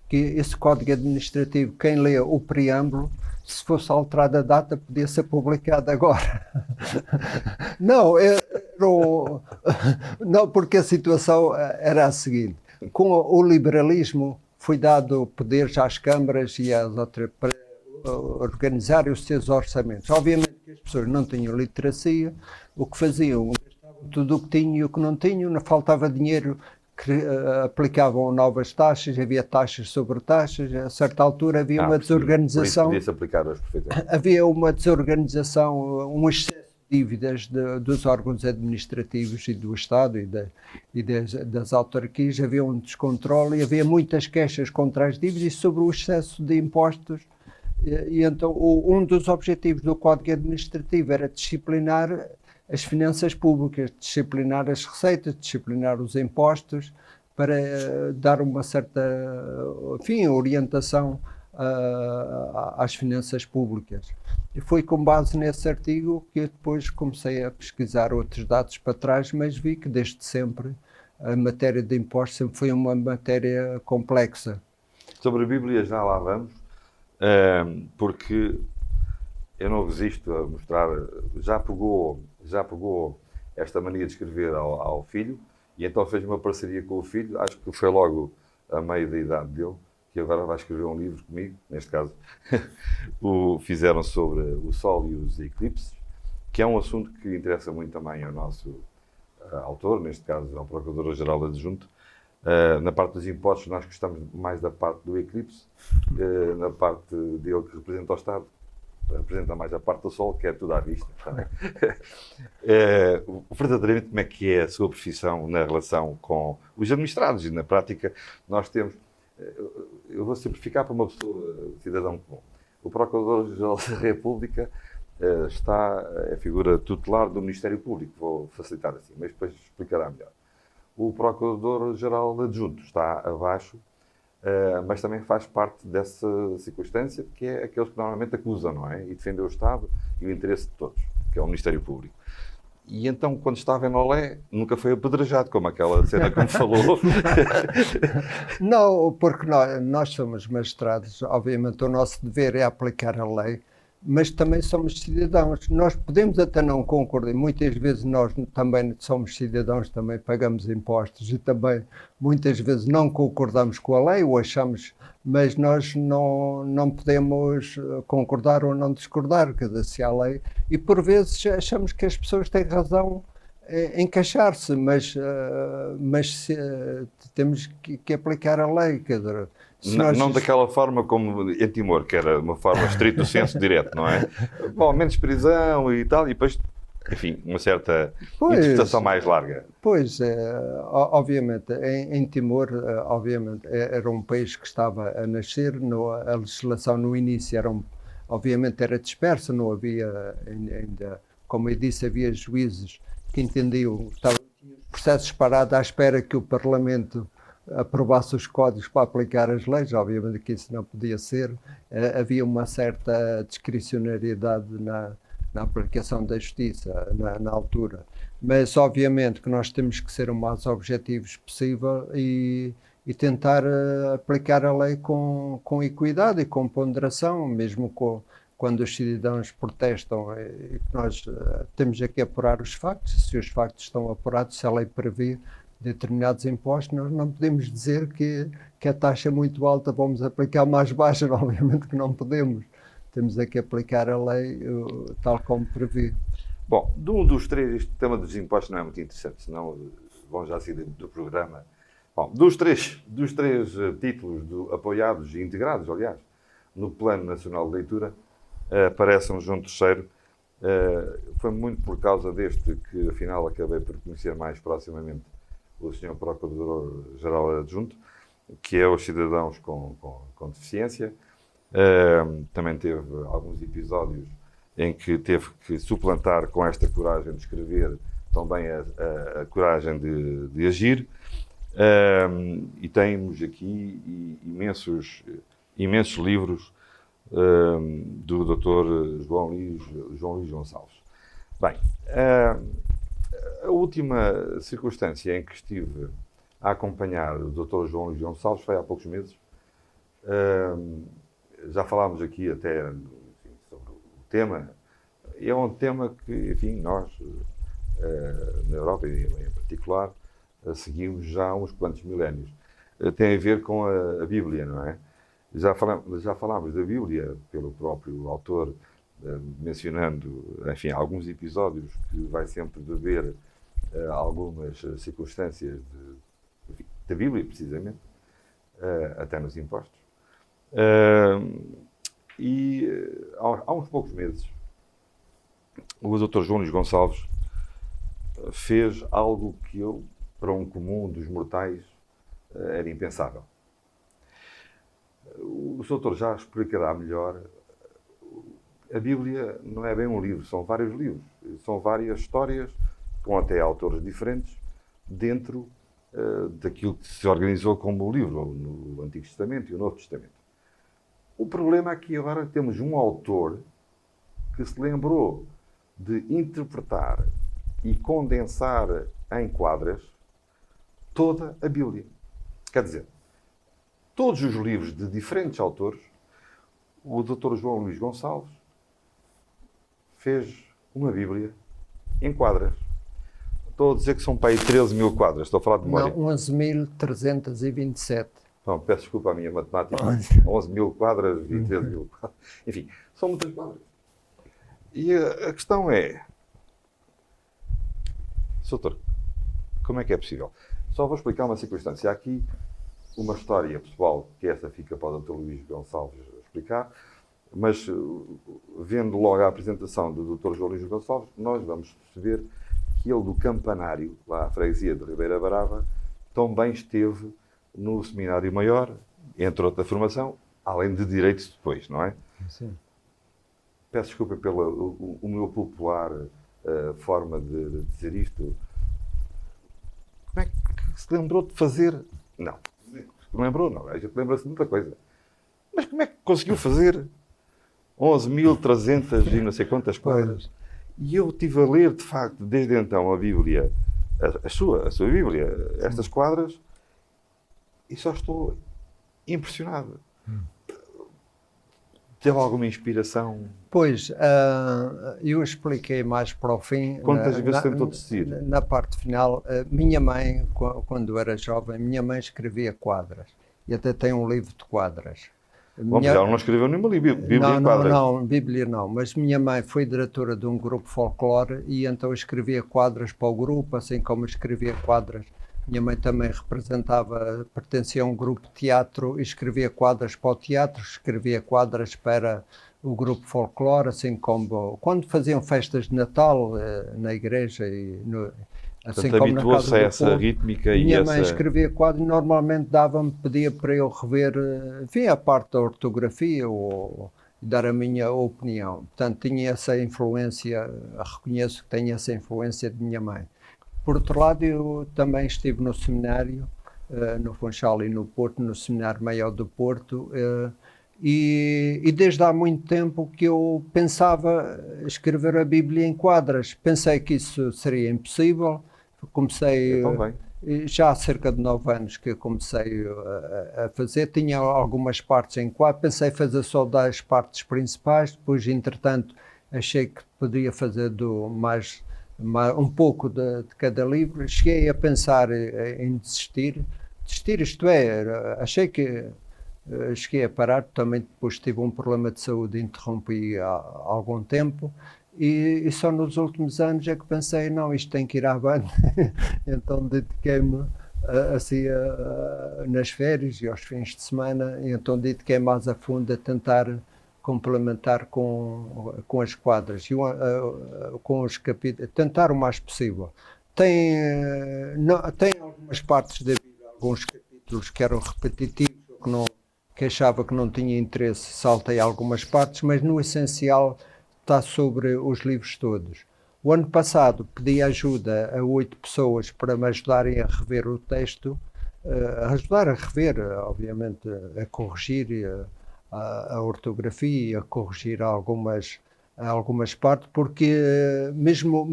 Que esse Código Administrativo, quem lê o preâmbulo, se fosse alterada a data, podia ser publicado agora. Não, Não, porque a situação era a seguinte. Com o liberalismo foi dado poderes às câmaras e às outras para organizarem os seus orçamentos. Obviamente que as pessoas não tinham literacia, o que faziam? Gastavam tudo o que tinham e o que não tinham, não faltava dinheiro, aplicavam novas taxas, havia taxas sobre taxas, a certa altura havia uma desorganização.
Podia-se aplicar hoje perfeitamente.
Havia uma desorganização, um excesso de dívidas dos órgãos administrativos e do Estado e das autarquias, havia um descontrole e havia muitas queixas contra as dívidas e sobre o excesso de impostos. E então um dos objetivos do Código Administrativo era disciplinar as finanças públicas, disciplinar as receitas, disciplinar os impostos, para dar uma certa, enfim, orientação às finanças públicas. E foi com base nesse artigo que eu depois comecei a pesquisar outros dados para trás, mas vi que desde sempre a matéria de impostos sempre foi uma matéria complexa.
Sobre a Bíblia já lá vamos, porque eu não resisto a mostrar, já pegou esta mania de escrever ao filho, e então fez uma parceria com o filho, acho que foi logo a meio da idade dele, que agora vai escrever um livro comigo, neste caso, fizeram sobre o Sol e os eclipses, que é um assunto que interessa muito também ao nosso autor, neste caso ao Procurador-Geral Adjunto. Na parte dos impostos nós gostamos mais da parte do eclipse, na parte dele que representa o Estado, representa mais a parte do Sol, que é tudo à vista. Verdadeiramente, como é que é a sua profissão na relação com os administrados? E na prática, nós temos... Eu vou simplificar para uma pessoa, cidadão comum. O Procurador-Geral da República é a figura tutelar do Ministério Público, vou facilitar assim, mas depois explicará melhor. O Procurador-Geral Adjunto está abaixo, mas também faz parte dessa circunstância, que é aqueles que normalmente acusam, não é? E defendem o Estado e o interesse de todos, que é o Ministério Público. E então, quando estava em Olé, nunca foi apedrejado, como aquela cena que me falou.
Não, porque nós somos magistrados, obviamente o nosso dever é aplicar a lei, mas também somos cidadãos. Nós podemos até não concordar, muitas vezes nós também somos cidadãos, também pagamos impostos e também muitas vezes não concordamos com a lei ou achamos, mas nós não podemos concordar ou não discordar, quer dizer, se há lei, e por vezes achamos que as pessoas têm razão em queixar-se, mas temos que aplicar a lei, quer dizer,
não daquela forma como em Timor, que era uma forma estrito senso direto, não é? Bom, menos prisão e tal, e depois, enfim, uma certa interpretação mais larga.
Pois, obviamente, em Timor, obviamente, era um país que estava a nascer, a legislação no início obviamente era dispersa, não havia ainda, como eu disse, havia juízes que entendiam, estavam processos parados à espera que o Parlamento aprovasse os códigos para aplicar as leis, obviamente que isso não podia ser, havia uma certa discricionariedade na aplicação da justiça na altura, mas obviamente que nós temos que ser o mais objetivos possível e tentar aplicar a lei com equidade e com ponderação, mesmo quando os cidadãos protestam, nós temos aqui apurar os factos, se os factos estão apurados, se a lei prevê determinados impostos, nós não podemos dizer que a taxa é muito alta, vamos aplicar mais baixa, obviamente que não podemos. Temos aqui aplicar a lei tal como prevê.
Bom, dos três, este tema dos impostos não é muito interessante, senão vão já sair do programa. Bom, dos três títulos apoiados e integrados, aliás, no Plano Nacional de Leitura, parece-me João III. Foi muito por causa deste que, afinal, acabei por conhecer mais proximamente o Sr. Procurador-Geral Adjunto, que é os cidadãos com deficiência. Também teve alguns episódios em que teve que suplantar com esta coragem de escrever também a coragem de agir. E temos aqui imensos livros do Dr. João Luís Gonçalves. Bem, a última circunstância em que estive a acompanhar o Dr. João Luís Gonçalves foi há poucos meses. Já falámos aqui até, enfim, sobre o tema. É um tema que, enfim, nós na Europa e em particular, seguimos já há uns quantos milénios. Tem a ver com a Bíblia, não é? Já falámos da Bíblia pelo próprio autor, mencionando, enfim, alguns episódios que vai sempre beber algumas circunstâncias da Bíblia, precisamente, até nos impostos. Há uns poucos meses, o Dr. João Luís Gonçalves fez algo que para um comum dos mortais, era impensável. O Dr. já explicará melhor. A Bíblia não é bem um livro, são vários livros, são várias histórias, com até autores diferentes, dentro daquilo que se organizou como livro, no Antigo Testamento e o Novo Testamento. O problema é que agora temos um autor que se lembrou de interpretar e condensar em quadras toda a Bíblia. Quer dizer, todos os livros de diferentes autores, o Dr. João Luís Gonçalves fez uma Bíblia em quadras. Estou a dizer que são para aí 13 mil quadras, estou a falar de memória.
Não, 11.327.
Não, peço desculpa à minha matemática. 11 mil quadras e 13 mil quadras. Enfim, são muitas quadras. E a questão é, doutor, como é que é possível? Só vou explicar uma circunstância. Há aqui uma história pessoal, que essa fica para o Dr. Luís Gonçalves explicar, mas vendo logo a apresentação do Dr. João Luís Gonçalves, nós vamos perceber que ele do Campanário, lá à freguesia de Ribeira Brava, também esteve no Seminário Maior, entre outra formação, além de Direitos depois, não é?
Sim.
Peço desculpa pelo meu popular forma de dizer isto. Como é que se lembrou de fazer? Não. Não lembrou, não. A gente lembra-se de muita coisa. Mas como é que conseguiu fazer 11.300 e não sei quantas quadras? E eu estive a ler, de facto, desde então a Bíblia, a sua Bíblia, estas quadras, e só estou impressionado. Teve alguma inspiração?
Pois, eu expliquei mais para o fim.
Quantas vezes tentou desistir?
Na parte final, minha mãe, quando era jovem, minha mãe escrevia quadras. E até tem um livro de quadras.
Bom, já não escreveu nenhuma Bíblia em quadras.
Não, Bíblia não. Mas minha mãe foi diretora de um grupo folclore e então escrevia quadras para o grupo, assim como escrevia quadras. Minha mãe também pertencia a um grupo de teatro e escrevia quadras para o teatro, escrevia quadras para o grupo folclore, assim como quando faziam festas de Natal na igreja e assim
portanto,
como na casa
habituou-se a essa
povo.
rítmica e
Minha mãe escrevia quadros e normalmente pedia para eu rever, enfim, a parte da ortografia ou dar a minha opinião. Portanto, tinha essa influência, reconheço que tenho essa influência de minha mãe. Por outro lado, eu também estive no seminário, no Funchal e no Porto, no Seminário Maior do Porto, e desde há muito tempo que eu pensava escrever a Bíblia em quadras. Pensei que isso seria impossível. Comecei já há cerca de 9 anos que comecei a fazer. Tinha algumas partes em quadro, pensei fazer só das partes principais, depois entretanto achei que podia fazer um pouco de cada livro. Cheguei a pensar em desistir, isto é, achei que cheguei a parar, também depois tive um problema de saúde, interrompi há algum tempo. E só nos últimos anos é que pensei, não, isto tem que ir à banda. Então dediquei-me assim nas férias e aos fins de semana, e então dediquei-me mais a fundo a tentar complementar com as quadras e com os capítulos, tentar o mais possível. Tem algumas partes da Bíblia, alguns capítulos que eram repetitivos, que achava que não tinha interesse, saltei algumas partes, mas no essencial está sobre os livros todos. O ano passado pedi ajuda a 8 pessoas para me ajudarem a rever o texto, ajudar a rever, obviamente, a corrigir a ortografia, a corrigir algumas partes, porque mesmo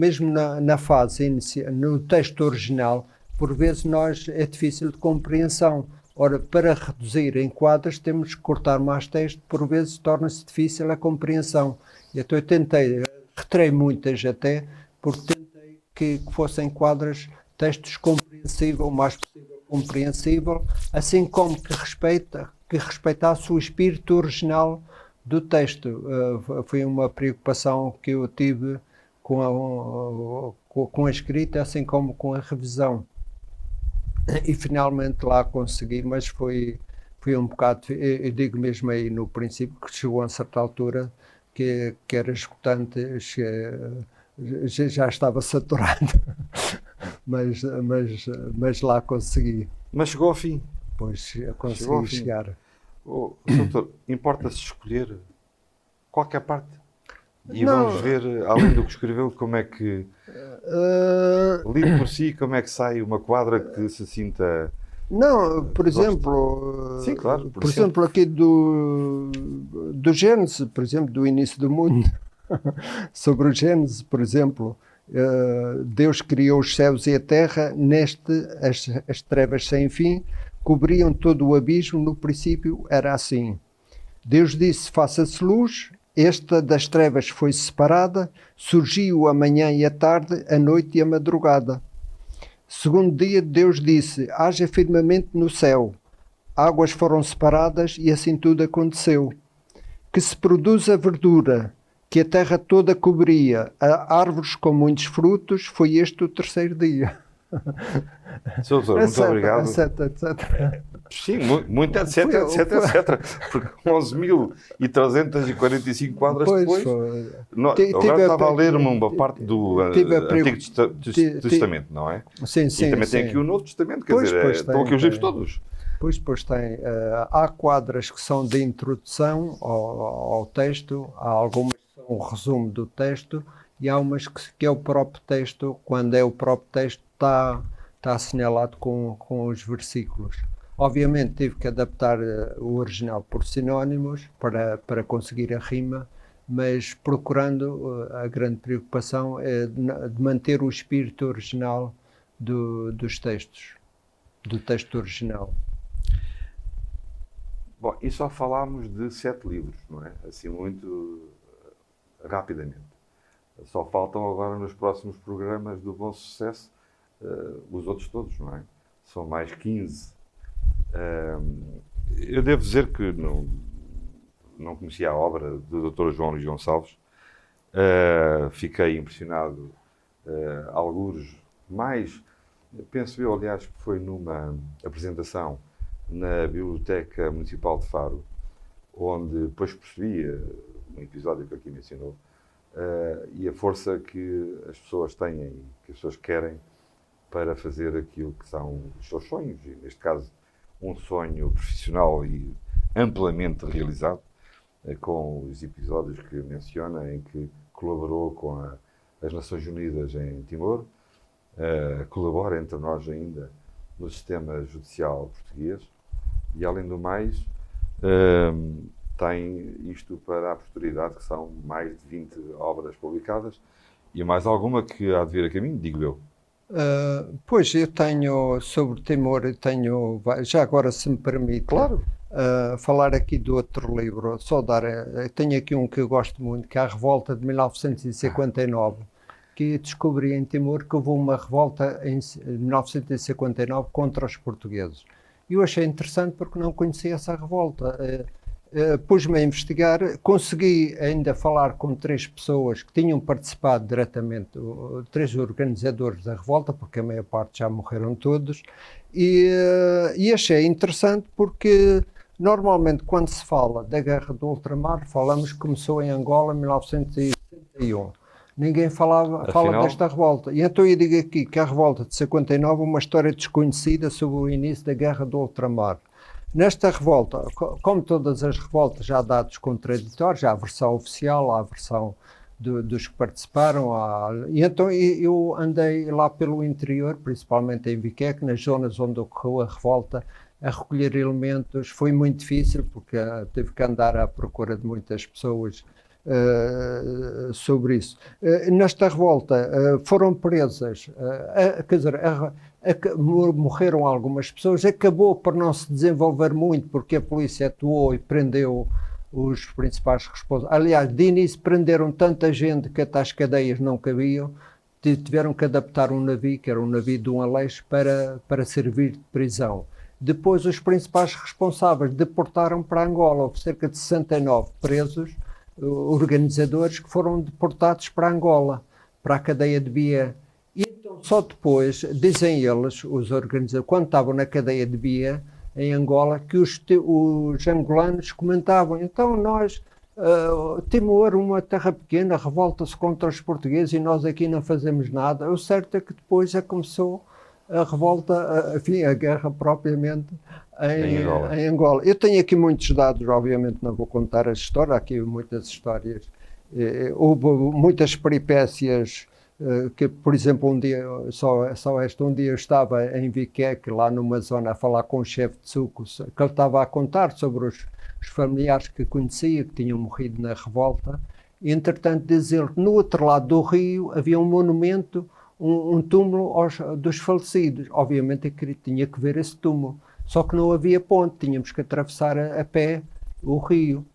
na fase inicial, no texto original, por vezes é difícil de compreensão. Ora, para reduzir em quadras temos que cortar mais texto, por vezes torna-se difícil a compreensão. Então eu retirei muitas até, porque tentei que fossem quadros, textos compreensível, o mais possível compreensível, assim como que respeitasse o espírito original do texto. Foi uma preocupação que eu tive com a escrita, assim como com a revisão. E finalmente lá consegui, mas foi um bocado, eu digo mesmo aí no princípio, que chegou a certa altura que era esgotante, já estava saturado, mas lá consegui.
Mas chegou ao fim.
Pois consegui chegar.
Doutor, importa-se escolher qualquer parte? E vamos ver, além do que escreveu, como é que, lido por si, como é que sai uma quadra que se sinta...
Não, por exemplo,
sim, claro,
por exemplo, aqui do Gênesis, por exemplo, do início do mundo, sobre o Gênesis, por exemplo, Deus criou os céus e a terra, as trevas sem fim cobriam todo o abismo, no princípio era assim. Deus disse, faça-se luz, esta das trevas foi separada, surgiu a manhã e a tarde, a noite e a madrugada. Segundo dia, Deus disse, haja firmamento no céu. Águas foram separadas e assim tudo aconteceu. Que se produza verdura, que a terra toda cobria, árvores com muitos frutos, foi este o terceiro dia.
Sr. Doutor, muito obrigado.
Etc.
Sim, muito etc, etc. Porque 11.345 quadras depois... Agora estava a ler uma parte do Antigo Testamento, não é?
Sim.
E também tem aqui o Novo Testamento, quer dizer, estão aqui os livros todos.
Pois tem. Há quadras que são de introdução ao texto, há algumas que são um resumo do texto, e há umas que é o próprio texto, quando é o próprio texto está assinalado com os versículos. Obviamente tive que adaptar o original por sinónimos para conseguir a rima, mas procurando, a grande preocupação é de manter o espírito original dos textos, do texto original.
Bom, e só falámos de 7 livros, não é? Assim, muito rapidamente. Só faltam agora nos próximos programas do Bom Sucesso os outros todos, não é? São mais 15. Eu devo dizer que não conhecia a obra do Dr. João Luís Gonçalves. Fiquei impressionado, algures mais, penso eu, aliás, que foi numa apresentação na Biblioteca Municipal de Faro, onde depois percebi um episódio que aqui mencionou, e a força que as pessoas têm, que as pessoas querem para fazer aquilo que são os seus sonhos, e neste caso um sonho profissional e amplamente realizado, com os episódios que menciona, em que colaborou com as Nações Unidas em Timor, colabora entre nós ainda no sistema judicial português, e além do mais tem isto para a posteridade, que são mais de 20 obras publicadas, e mais alguma que há de vir a caminho, digo eu.
Pois, eu tenho, sobre Timor, já agora, se me permite,
claro,
falar aqui do outro livro, tenho aqui um que eu gosto muito, que é a Revolta de 1959, que descobri em Timor que houve uma revolta em 1959 contra os portugueses. E eu achei interessante porque não conhecia essa revolta. Pus-me a investigar, consegui ainda falar com 3 pessoas que tinham participado diretamente, 3 organizadores da revolta, porque a maior parte já morreram todos, e achei interessante porque normalmente quando se fala da Guerra do Ultramar, falamos que começou em Angola em 1961. Ninguém fala desta revolta. E então eu digo aqui que a revolta de 59 é uma história desconhecida sobre o início da Guerra do Ultramar. Nesta revolta, como todas as revoltas, já há dados contraditórios, há a versão oficial, há a versão dos que participaram. E então eu andei lá pelo interior, principalmente em Biqueque, nas zonas onde ocorreu a revolta, a recolher elementos. Foi muito difícil, porque teve que andar à procura de muitas pessoas sobre isso. Nesta revolta foram presas, quer dizer, morreram algumas pessoas, acabou por não se desenvolver muito porque a polícia atuou e prendeu os principais responsáveis. Aliás, de início prenderam tanta gente que até as cadeias não cabiam, tiveram que adaptar um navio, que era um navio de um Aleixo, para servir de prisão. Depois, os principais responsáveis deportaram para Angola. Houve cerca de 69 presos, organizadores, que foram deportados para Angola, para a cadeia de Bié. E então, só depois, dizem eles, os organizadores, quando estavam na cadeia de Bié, em Angola, que os angolanos comentavam, então nós, Timor, uma terra pequena, revolta-se contra os portugueses e nós aqui não fazemos nada. O certo é que depois já começou a revolta, enfim, a guerra propriamente em Angola. Eu tenho aqui muitos dados, obviamente não vou contar a história, há aqui muitas histórias. Houve muitas peripécias, que, por exemplo, um dia, um dia eu estava em Viqueque, lá numa zona, a falar com o chefe de sucos, que ele estava a contar sobre os familiares que conhecia, que tinham morrido na revolta. E, entretanto, diz ele que no outro lado do rio havia um monumento, um túmulo dos falecidos. Obviamente eu tinha que ver esse túmulo, só que não havia ponte, tínhamos que atravessar a pé o rio.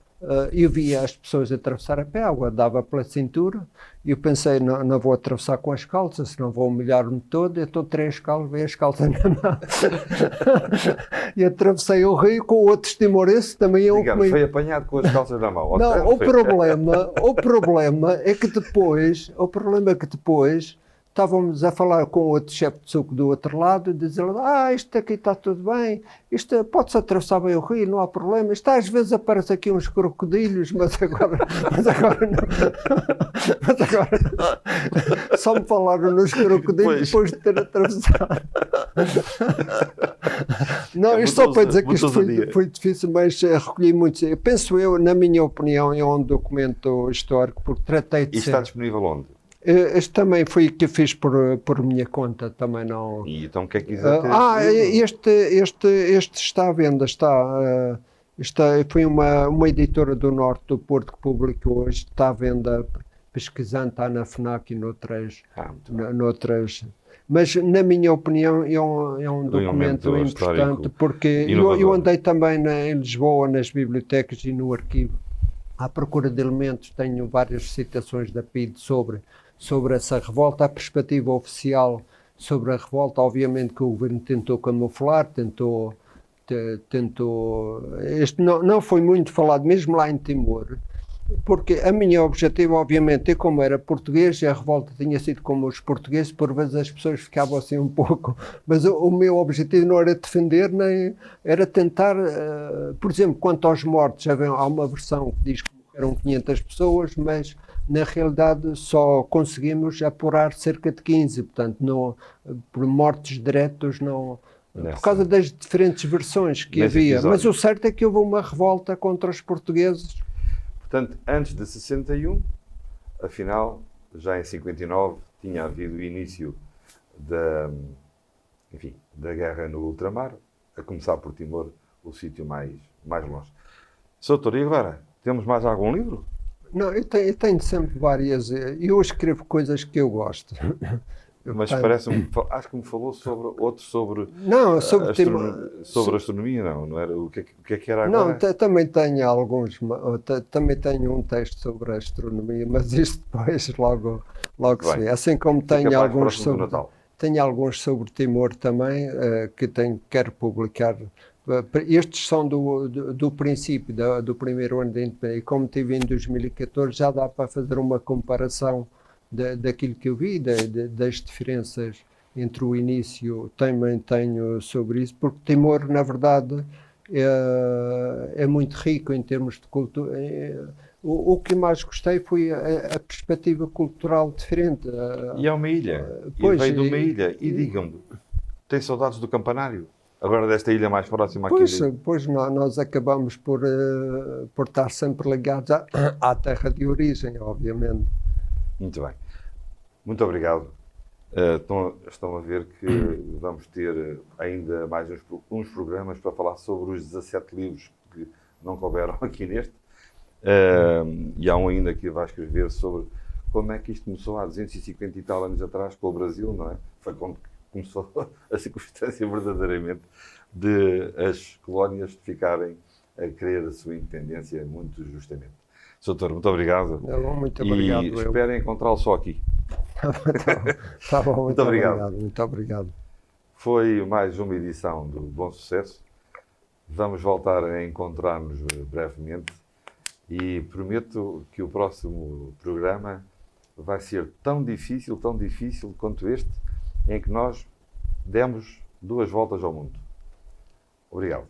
Eu via as pessoas atravessar a pé, a água dava pela cintura, e eu pensei, não vou atravessar com as calças, senão vou humilhar-me todo. Eu estou 3 calças, veio as calças na mão. E atravessei o rio com outros timorenses também.
Digamos, foi apanhado com as calças na mão.
Não, o problema é que depois estávamos a falar com outro chefe de suco do outro lado e dizer-lhe, isto aqui está tudo bem, isto pode-se atravessar bem o rio, não há problema, isto às vezes aparece aqui uns crocodilos, mas agora só me falaram nos crocodilos depois de ter atravessado. Não, isto só para dizer que isto foi difícil, mas recolhi muito. Penso eu, na minha opinião, é um documento histórico, porque tratei de
ser... E está disponível onde?
Este também foi que eu fiz por minha conta, também não...
E então o que é que quiser
este está à venda, foi uma editora do norte do Porto que publicou hoje, está à venda, pesquisando, está na FNAC e noutras... Mas, na minha opinião, é um documento importante, porque eu andei também em Lisboa, nas bibliotecas e no arquivo, à procura de elementos. Tenho várias citações da PIDE sobre essa revolta. A perspectiva oficial sobre a revolta, obviamente que o governo tentou camuflar, tentou este não foi muito falado, mesmo lá em Timor, porque a minha objetivo, obviamente, eu como era português e a revolta tinha sido como os portugueses, por vezes as pessoas ficavam assim um pouco, mas o meu objetivo não era defender, nem era tentar, por exemplo, quanto aos mortos, há uma versão que diz que morreram 500 pessoas, mas na realidade só conseguimos apurar cerca de 15, portanto, por mortes diretos, não, por causa das diferentes versões que havia. Episódio. Mas o certo é que houve uma revolta contra os portugueses.
Portanto, antes de 61, afinal, já em 59, tinha havido o início da guerra no ultramar, a começar por Timor, o sítio mais longe. Sr. Doutor, e agora? Temos mais algum livro?
Não, eu tenho sempre várias. Eu escrevo coisas que eu gosto.
Mas parece-me, acho que me falou sobre
não, sobre
astronomia, não era? O que é que era agora?
Não, também tenho alguns, também tenho um texto sobre a astronomia, mas isto depois logo se vê. Assim como tenho alguns sobre Timor também, que quero publicar. Estes são do princípio, do primeiro ano de independência, e como tive em 2014, já dá para fazer uma comparação daquilo que eu vi, das diferenças entre o início. Também tenho sobre isso, porque Timor, na verdade, é muito rico em termos de cultura. O que mais gostei foi a perspectiva cultural diferente.
E é uma ilha, e veio de uma ilha, e digam-me, tem saudades do campanário? Agora desta ilha mais próxima aqui.
Pois nós acabamos por estar sempre ligados à terra de origem, obviamente.
Muito bem. Muito obrigado. Estão a ver que vamos ter ainda mais uns programas para falar sobre os 17 livros que não couberam aqui neste. E há um ainda que vai escrever sobre como é que isto começou há 250 e tal anos atrás com o Brasil, não é? Foi quando começou a circunstância verdadeiramente de as colónias ficarem a querer a sua independência muito justamente. Doutor, muito obrigado.
Muito obrigado.
E esperem encontrá-lo só aqui.
Tá bom,
Muito obrigado.
Muito obrigado.
Foi mais uma edição do Bom Sucesso. Vamos voltar a encontrar-nos brevemente e prometo que o próximo programa vai ser tão difícil quanto este, em que nós demos 2 voltas ao mundo. Obrigado.